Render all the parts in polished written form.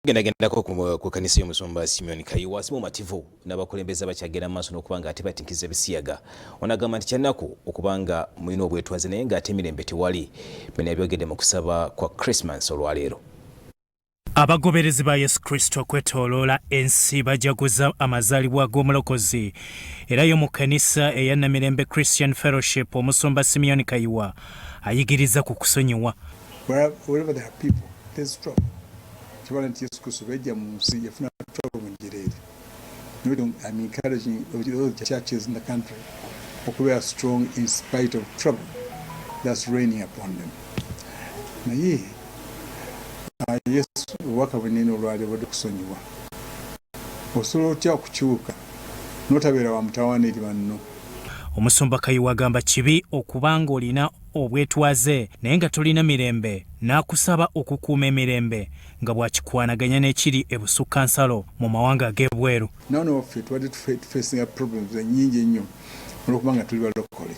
Gendagendako ku kanisa y'omusumba Simeon Kayiwa Simo Mativu n'abakulembeze bakyagenda maaso n'okubanga ate batinkiza ebisiyaga. Onagamba nti kyanaku okubanga mulina obwetwaze naye ng'ate emirembe tewali. Bino byogedde mu kusaba kwa Christmas olwaleero. Abagoberezi ba Yesu Kristo kwetoloola ensi bajaguza amazaalibwa g'omulokozi era yo mu kanisa eya Namirembe Christian Fellowship omusumba Simeon Kayiwa ayigiriza ku kusonyiwa. Wherever there are people, there's trouble. Yesu Kristo bajja mu nsi yafuna trouble mu njereere. I'm encouraging all the churches in the country to be strong in spite of trouble that's raining upon them. Naye Yesu waka bunene olwaleero bali kusonyiwa. Osobola otya okukyuka n'otabeera wa mutawaana eri banno. Omusumba Kayiwa agamba kibi okubanga olina obwetwaze naye nga tolina mirembe n'akusaba okukuuma emirembe nga bwakikwanaganya n'ekiri ebusukka nsalo mu mawanga ag'ebweru. None waffe tubadde facing problems ennyingi ennyo olw'okubanga tuli balokole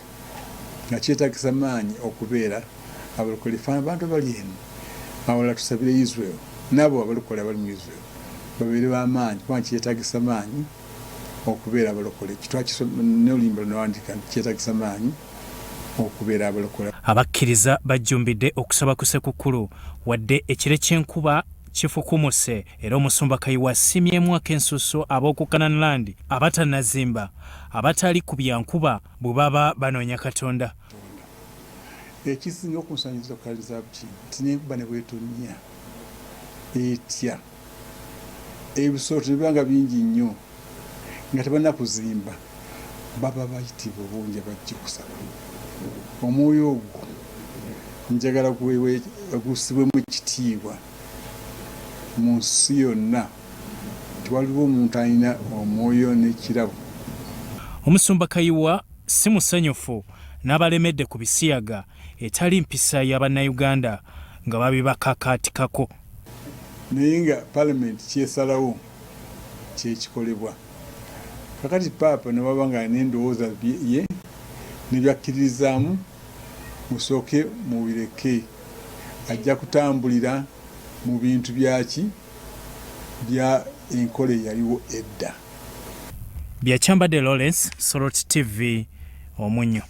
nga kyetaagisa maanyi okubeera abalokole fana abantu bali eno abalala tusabire Israel nabo abalokole abali mu Israel babeere b'amaanyi kubanga kyetaagisa maanyi okubeera abalokole n'oluyimba lunawandika kyetaagisa maanyi okubeera abalokole. Abakkiriza bajjumbidde okusaba ku Ssekukkulu wadde ekire ky'enkuba kifukumuse era omusumba Kayiwa asimyemu ak'ensuso ab'oku Canaanland abatanazimba abatali ku byankuba bwe baba banoonya Katonda. Ekisinga okunsanyusa okukaliza nti n'enkuba ne bw'etonnya etya ebisolo tebibanga bingi nnyo nga tebannakuzimba baba bayitibwa obungi bajja kusaba. Omwoyo ogwo njagala gusibwemu ekitiibwa mu nsi yonna tiwaliwo omuntu alina omwoyo n'ekirabo. Omusumba Kayiwa si musanyufu n'abalemedde ku bisiyaga etali mpisa y'Abannayuganda nga babibakakaatikako. Naye nga Parliament kyesalawo kyekikolebwa. Kakati Paapa ne baba nga n'endowooza ye nebyakkirizaamu musooke mubireke ajja kutambulira mu bintu byaki bya enkola eyaliwo edda. Byakyambadde Lawrence, Soroti TV, Omunyo.